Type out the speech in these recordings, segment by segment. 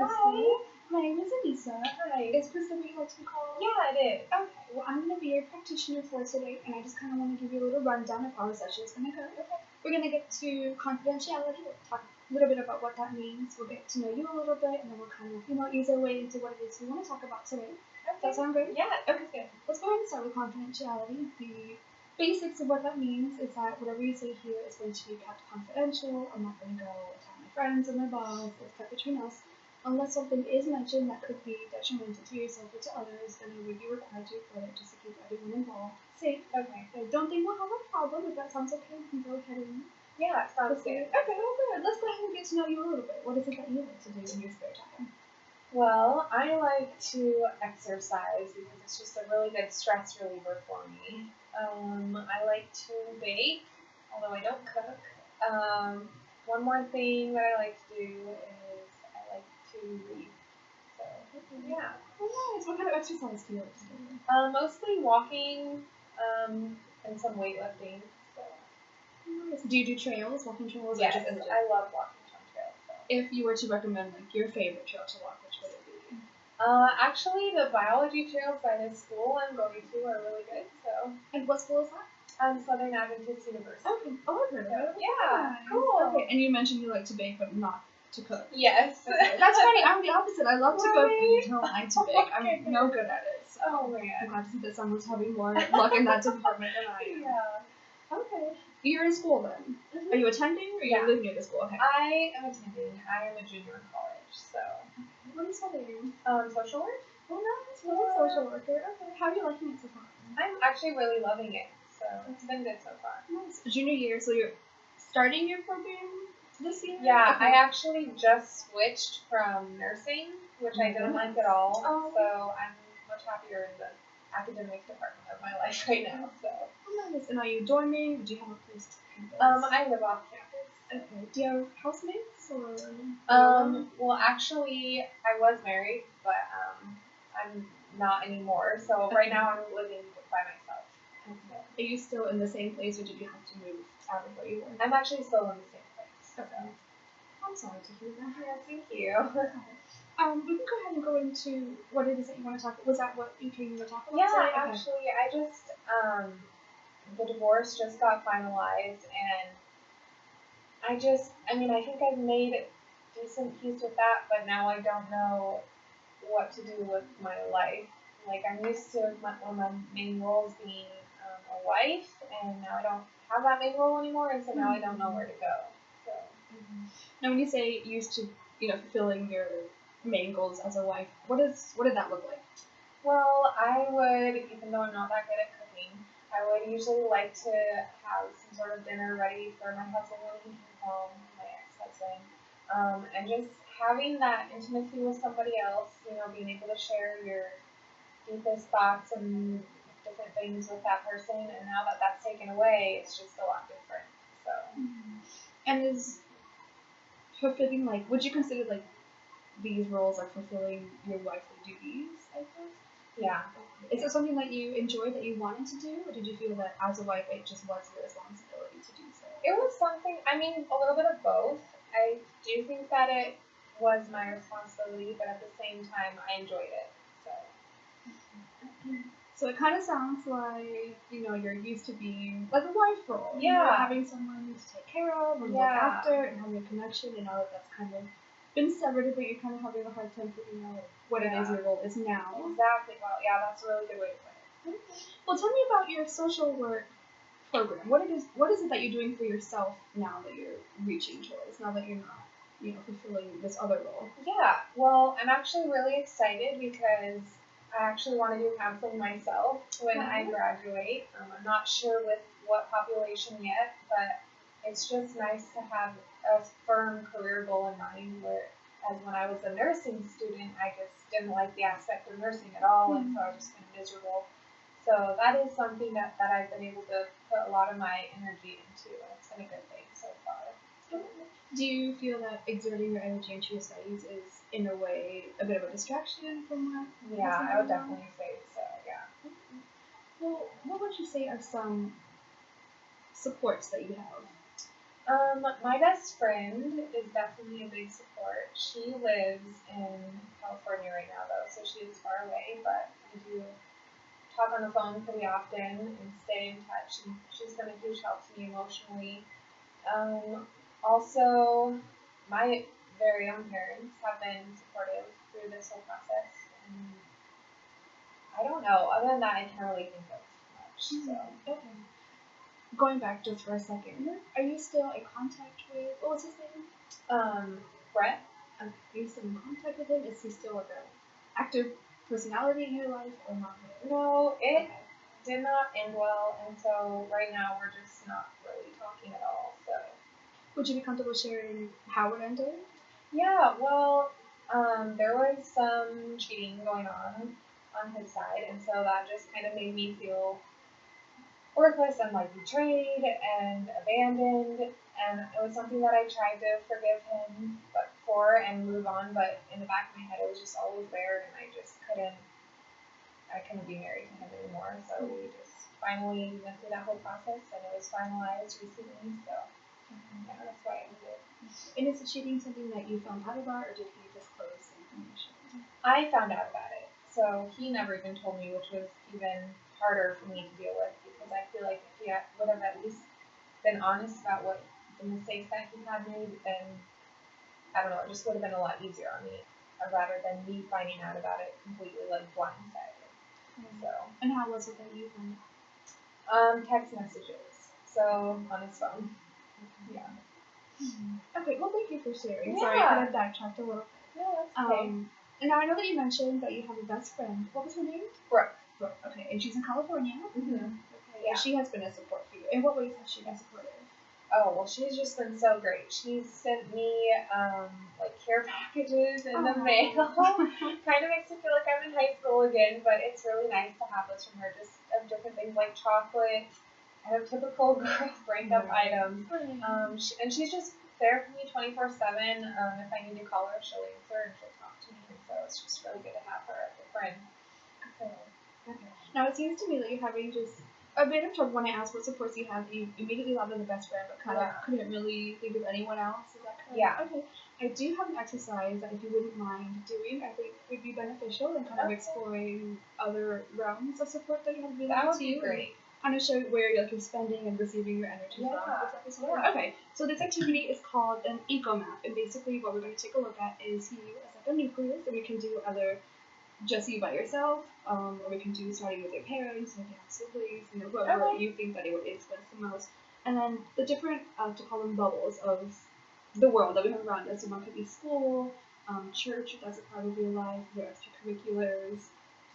Hi. My name is Anissa. Hi. Is Krista what you like to be called? Yeah, it is. Okay, well, I'm going to be your practitioner for today, and I just kind of want to give you a little rundown of how our session is going to go. Okay. We're going to get to confidentiality. We'll talk a little bit about what that means. We'll get to know you a little bit, and then we'll kind of, ease our way into what it is we want to talk about today. Does that sound good? Yeah, okay, good. Let's go ahead and start with confidentiality. The basics of what that means is that whatever you say here is going to be kept confidential. I'm not going to go tell my friends or my boss. It's kept between us. Unless something is mentioned that could be detrimental to yourself or to others, then I would be required to report it just to keep everyone involved safe. Okay. I don't think we'll have a problem. If that sounds okay, we can go ahead and Yeah, it sounds good. Okay, well good. Let's go ahead and get to know you a little bit. What is it that you like to do in your spare time? Well, I like to exercise because it's just a really good stress reliever for me. I like to bake, although I don't cook. One more thing that I like to do is I like to read. So, yeah. Oh, nice. What kind of exercise do you like to do? Mostly walking, and some weightlifting. So. Nice. Do you do trails, walking trails? Yes, or just in the gym? I love walking on trails. So. If you were to recommend like your favorite trail to walk, which would it be? Actually, the biology trails by the school I'm going to are really good. So. And what school is that? Southern Adventist University. Okay. Oh, I've heard of it. Yeah. Nice. Cool. Okay. And you mentioned you like to bake, but not to cook. Yes. That's funny. I'm the opposite. I love to cook, Right? but I don't like to bake. I'm no good at it. So Oh I'm man. glad to see that someone's having more luck in that department than I am. Yeah. Okay. You're in school then. Are you attending or are you living near the school? Okay. I am attending. I am a junior in college, so. What are you studying? Social work. Oh, nice. What is social worker? Okay. How are you liking it so far? I'm actually really loving it, so it's been good so far. Nice. Junior year, so you're starting your program this year? Yeah, Okay. I actually just switched from nursing, which I didn't like at all. Oh. So I'm much happier in the academic department of my life right now. So. Oh, nice. And are you dorming? Do you have a place to campus? I live off campus. Okay. Do you have housemates or? Well, actually, I was married, but I'm not anymore. So right now I'm living by myself. Okay. Are you still in the same place, or did you have to move out of where you were? I'm actually still in the same place. So. Okay. I'm sorry to hear that. Yeah, thank you. We can go ahead and go into what it is that you want to talk. Was that what you came to talk about? Yeah, today? Okay. actually, I just the divorce just got finalized, and I think I've made decent peace with that, but now I don't know what to do with my life. Like, I'm used to one of my main roles being a wife, and now I don't have that main role anymore, and so now I don't know where to go. So. Now, when you say used to, fulfilling your main goals as a wife, what did that look like? Well, I would, even though I'm not that good at cooking, I would usually like to have some sort of dinner ready for my husband when he came home, my ex-husband, and just having that intimacy with somebody else, being able to share your deepest thoughts and different things with that person, and now that that's taken away, it's just a lot different. So. And is fulfilling, would you consider these roles are fulfilling your wifely duties, I guess? Yeah. Is it something that you enjoyed, that you wanted to do, or did you feel that as a wife it just was your responsibility to do so? It was something, a little bit of both. I do think that it was my responsibility, but at the same time, I enjoyed it. So it kind of sounds like, you're used to being like a wife role. Yeah. Having someone to take care of and look after and having a connection, and all that's kind of been severed, but you're kind of having a hard time figuring out what it is your role is now. Exactly. Well, yeah, that's a really good way to put it. Okay. Well, tell me about your social work program. What is it that you're doing for yourself now that you're reaching towards, now that you're not, fulfilling this other role? Yeah. Well, I'm actually really excited because I actually want to do counseling myself when I graduate. I'm not sure with what population yet, but it's just nice to have a firm career goal in mind, whereas when I was a nursing student, I just didn't like the aspect of nursing at all, and so I was just kind of miserable. So that is something that I've been able to put a lot of my energy into, and it's been a good thing so far. Do you feel that exerting your energy into your studies is, in a way, a bit of a distraction from that? Yeah, I would definitely say so, yeah. Well, what would you say are some supports that you have? My best friend is definitely a big support. She lives in California right now, though, so she is far away, but I do talk on the phone pretty often and stay in touch, and she's been a huge help to me emotionally. Also, my very own parents have been supportive through this whole process, and I don't know. Other than that, I can't really think of much. So, Okay. Going back just for a second, are you still in contact with, what was his name? Brett. Are you still in contact with him? Is he still like an active personality in your life or not really? No, it did not end well, and so right now we're just not really talking at all. So, Would you be comfortable sharing how it ended? yeah, well, there was some cheating going on his side, and so that just kind of made me feel worthless and like betrayed and abandoned, and it was something that I tried to forgive him but for and move on, but in the back of my head it was just always there, and I couldn't be married to him anymore, so we just finally went through that whole process, and it was finalized recently, so yeah, that's why I ended it. And is the cheating something that you found out about, or did he disclose the information? I found out about it, so he never even told me, which was even harder for me to deal with, because I feel like if he would have at least been honest about what the mistakes that he had made, then I don't know, it just would have been a lot easier on me, rather than me finding out about it completely like blindsided. So, And how was it that you found out? text messages. So on his phone. Yeah. Okay, well thank you for sharing. Yeah. Sorry, I kind of backtracked a little. No, that's okay. And now I know that you mentioned that you have a best friend. What was her name? Brooke. Brooke. Okay, and she's in California. Mm-hmm. Okay. Yeah. She has been a support for you. In what ways has she been supportive? Oh, well, she's just been so great. She's sent me, like, care packages in the mail. Kind of makes me feel like I'm in high school again, but it's really nice to have those from her, just of different things like chocolate, kind of typical girl breakup items. And she's just there for me 24/7. If I need to call her, she'll answer and she'll talk to me. And so it's just really good to have her as a friend. Okay. Now it seems to me that you're having just a bit of trouble when I asked what supports you have. You immediately thought of the best friend, but kind of couldn't really think of anyone else. Is that correct? Yeah. Okay. I do have an exercise that if you wouldn't mind doing, I think would be beneficial and kind of exploring other realms of support that you have available That would to be you. great. Kind of show where you're spending and receiving your energy from. Yeah. Okay, so this activity is called an eco map, and basically what we're going to take a look at is you as like a nucleus, and we can do either just you by yourself, or we can do starting with your parents, and if you have siblings, whoever you think that it would influence the most, and then the different, to call them bubbles of the world that we have around us. So one could be school, church, if that's a part of your life, your extracurriculars.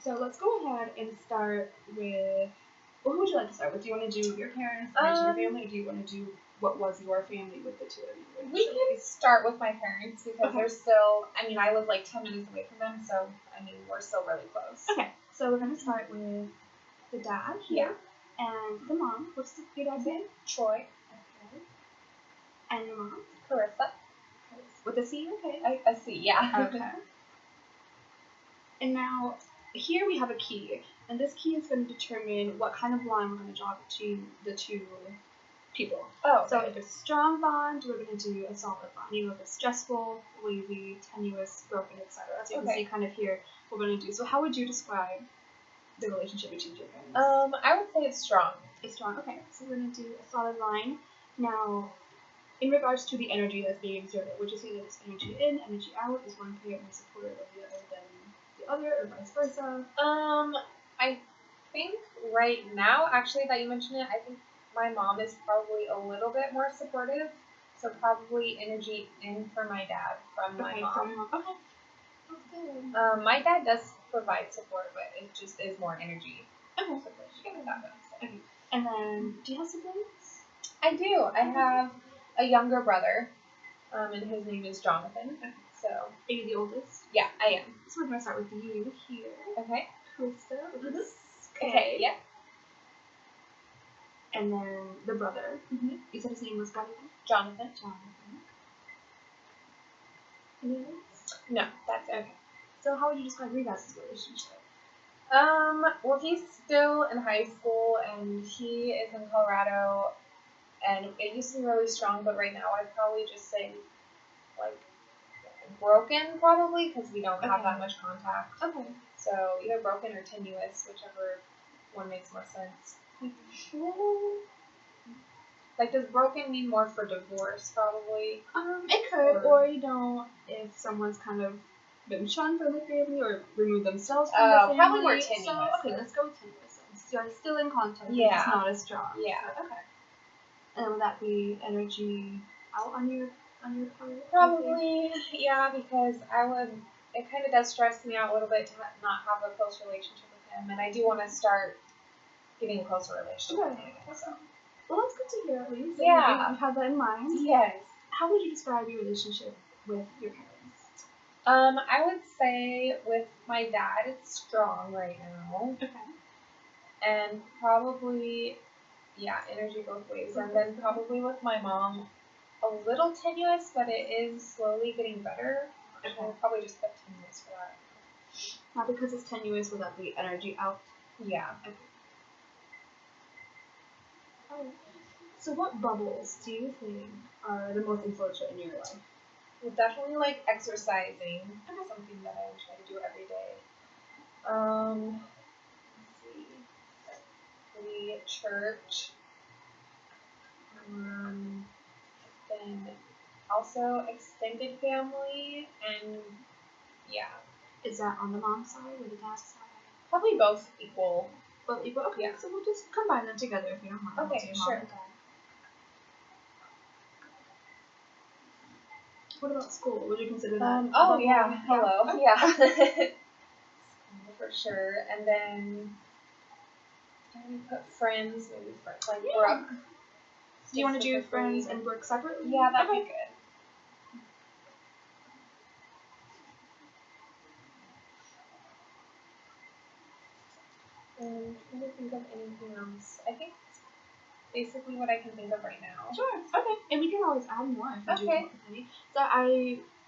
So let's go ahead and start with. Well, who would you like to start with? Do you want to do your parents, your family, or do you want to do what was your family with the two of you? We can start with my parents because they're still, I live like 10 minutes away from them, so, we're still really close. Okay, so we're going to start with the dad here. And the mom. What's your dad's name? Troy. Okay. And your mom? Carissa. With a C, okay. A C, yeah. Okay. And now, here we have a key, and this key is going to determine what kind of line we're going to draw between the two people. Oh. So if it's a strong bond, we're going to do a solid bond. If it's stressful, wavy, tenuous, broken, etc. So you can see kind of here what we're going to do. So how would you describe the relationship between your parents? I would say it's strong. It's strong. Okay. So we're going to do a solid line. Now, in regards to the energy that's being exerted, would you say that it's energy in, energy out? Is one parent more supportive of the other than the other, or vice versa? I think right now, actually, that you mentioned it, I think my mom is probably a little bit more supportive. So probably energy in for my dad from my mom. Okay. Okay. My dad does provide support, but it just is more energy. Okay. Okay. And then, do you have siblings? I do. I have a younger brother, and his name is Jonathan. Okay. So, are you the oldest? Yeah, I am. So we're going to start with you here. Okay. Krista. Okay, yeah. And then the brother. Mm-hmm. You said his name was Jonathan. Any others? No, that's okay. So how would you describe your guys' relationship? Well, he's still in high school, and he is in Colorado, and it used to be really strong, but right now I'd probably just say like broken, probably, because we don't have that much contact. Okay. So either broken or tenuous, whichever one makes more sense. Like, does broken mean more for divorce, probably? It could, or if someone's kind of been shunned from the family or removed themselves from the family. Probably more tenuous. So, okay, let's go with tenuous. So you're still in contact, but Yeah. it's not as strong. Yeah. So, okay. And would that be energy out on your part? Probably, yeah, because it kind of does stress me out a little bit to not have a close relationship with him, and I do want to start getting a closer relationship with him again, so. Well, that's good to hear, at least. Yeah. You have that in mind. Yes. How would you describe your relationship with your parents? I would say with my dad, it's strong right now. Okay. And probably, yeah, energy both ways. And then probably with my mom, a little tenuous, but it is slowly getting better. Okay. I'll probably just put tenuous for that. Not because it's tenuous, would that be energy out? Yeah. Okay. Oh. So what bubbles do you think are the most influential in your life? Well, definitely like exercising. Something that I try to do every day. Let's see. The church. Then also extended family, and yeah. Is that on the mom's side or the dad's side? Probably both equal. Both equal? Okay, Yeah. so we'll just combine them together if you don't mind. Okay, Mom sure. and dad. What about school? Would you consider that? Oh yeah, hello. Yeah. For sure. And then we put friends, maybe friends like Brooke. Do you want to do friends and Brooke separately? Yeah, that'd be good. I'm trying to think of anything else. I think that's basically what I can think of right now. Sure. Okay. And we can always add more if you do come up with any. So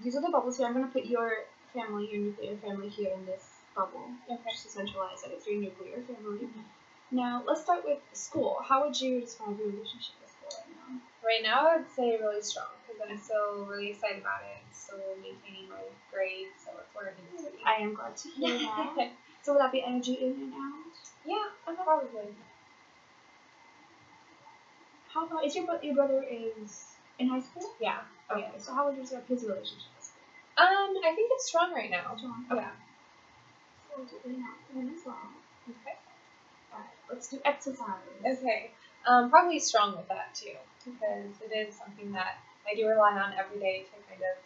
these are the bubbles here. I'm going to put your family, your nuclear family here in this bubble. Okay. Just to centralize that it's your nuclear family. Mm-hmm. Now, let's start with school. How would you describe your relationship with school right now? Right now, I would say really strong because I'm still really excited about it. I'm still maintaining my grades, so it's where it needs to be. I am glad to hear that. So would that be energy in and out? Yeah, probably. How about, is your brother is in high school? Yeah. Okay, so how would you describe his relationship with school? I think it's strong right now. Strong? Okay. Yeah. So we'll do in and out one as well. Okay. Alright, let's do exercise. Okay. Probably strong with that too, because it is something that I do rely on every day to kind of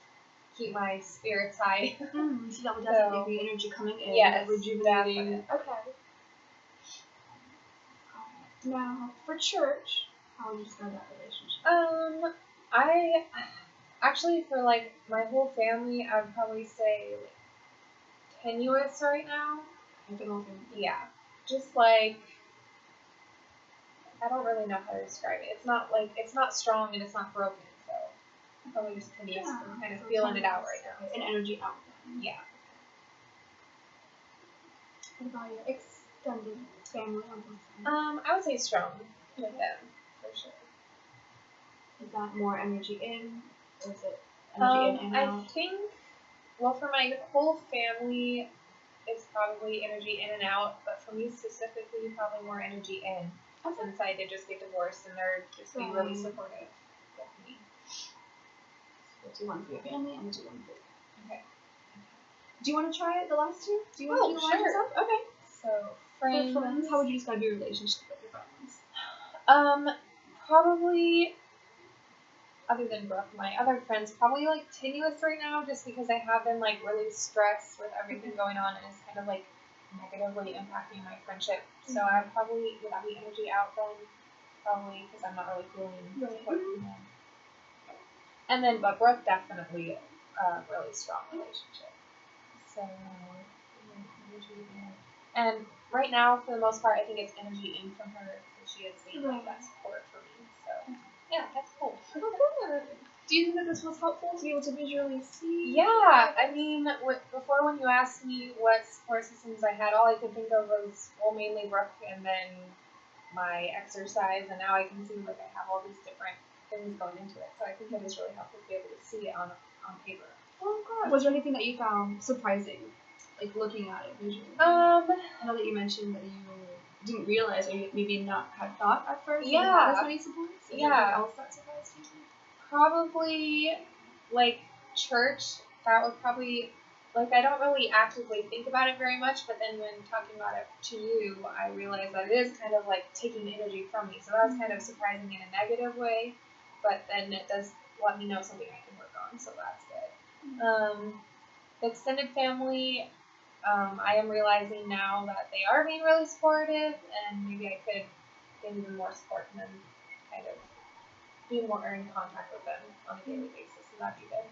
keep my spirits high. So that would definitely be energy coming in. Yes, rejuvenating. definitely. Okay. Now, for church, how would you describe that relationship? I actually, for like my whole family, I would probably say like tenuous right now. Yeah. Just like, I don't really know how to describe it. It's not strong and it's not broken, so probably just tenuous and kind of feeling it out right now. An energy out then. Yeah. What about your extended family on both sides? I would say strong with them, for sure. Is that more energy in, or is it energy in and out? I think, well, for my whole family, it's probably energy in and out, but for me specifically, probably more energy in. Since I did just get divorced, and they're just being really supportive with me. So do one for your family and do one for you. Okay. Do you want to try the last two? Do you want to do the last yourself? Okay. So friends. How would you describe your relationship with your friends? Probably, other than Brooke, my other friends, probably like tenuous right now, just because I have been like really stressed with everything going on, and it's kind of like negatively impacting my friendship. So I'd probably, would that be energy out then? Probably, because I'm not really feeling support from them. And then, but Brooke, definitely a really strong relationship. So, energy in. And right now, for the most part, I think it's energy in from her, because she has been like that support for me. So, yeah, that's cool. Do you think that this was helpful to be able to visually see? Yeah, I mean, before when you asked me what support systems I had, all I could think of was, well, mainly Brooke and then my exercise, and now I can see like I have all these different things going into it. So I think it is really helpful to be able to see it on paper. Oh god. Was there anything that you found surprising, like looking at it visually? I know that you mentioned that you didn't realize, or you maybe not had thought at first. Yeah. That it had as many supports. Is there anything else that surprised you? Probably like church. That would probably like I don't really actively think about it very much, but then when talking about it to you, I realized that it is kind of like taking energy from me. So that was kind of surprising in a negative way, but then it does let me know something I can work on. So that's good. The extended family. I am realizing now that they are being really supportive, and maybe I could get even more support and then kind of be more in contact with them on a daily basis, and that'd be good.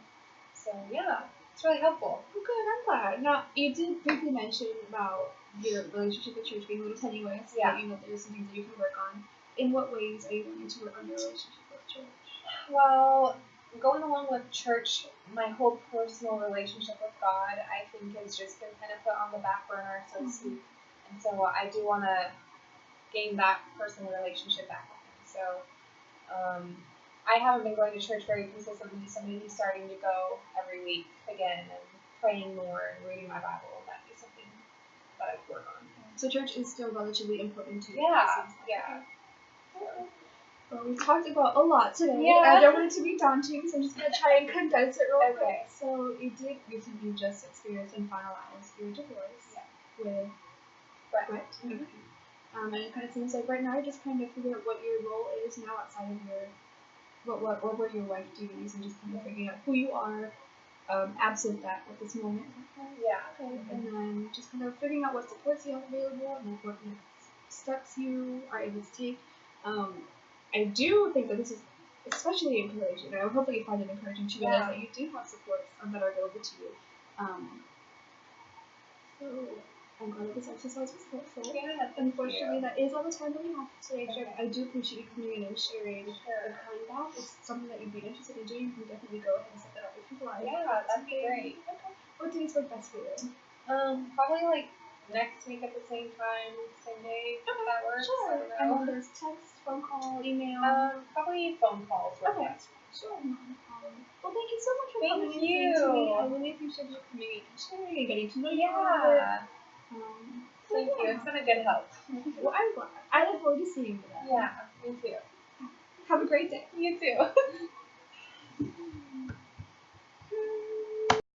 So yeah, it's really helpful. Oh, good. I'm glad. Now, you did briefly mention about your relationship with church being really tenuous. Yeah. That you know there's some things that you can work on. In what ways are you wanting to work on your relationship with church? Well, going along with church, my whole personal relationship with God, I think, has just been kind of put on the back burner, so to speak. And so I do want to gain that personal relationship back with Him. So I haven't been going to church very consistently, so maybe starting to go every week again and praying more and reading my Bible. That'd be something that I'd work on. So church is still relatively important to you. Yeah, yeah. Well, we've talked about a lot today. Yeah. I don't want it to be daunting, so I'm just going to try and condense it real quick. Okay. So you did recently just experience and finalize your divorce with Brett. Okay. And it kind of seems like right now you're just kind of figuring out what your role is now outside of your what were your wife duties, and just kind of figuring out who you are absent that at this moment. Yeah. Okay. And then just kind of figuring out what supports you have available and like what next steps you are able to take. I do think that this is especially encouraging. I hope that you find it encouraging to realize that you do have supports that are available to you. So I'm glad that this exercise was helpful. Yeah, unfortunately, that is all the time that we have today. Okay. I do appreciate you coming in and sharing and coming back. It's something that you'd be interested in doing. You can definitely go ahead and set that up with people. Yeah, that'd be great. Okay. What days work best for you? Probably like next week at the same time, same day. If that works. Sure. And then there's text, phone call, email. Probably phone calls. Okay. Sure. Well, thank you so much for coming Thank and you. to me. I really appreciate you coming in and sharing and getting to know you. Yeah. Thank you. Yeah. It's been a good help. Well, I'm glad. I look forward to seeing you then. Yeah, me too. Have a great day. You too.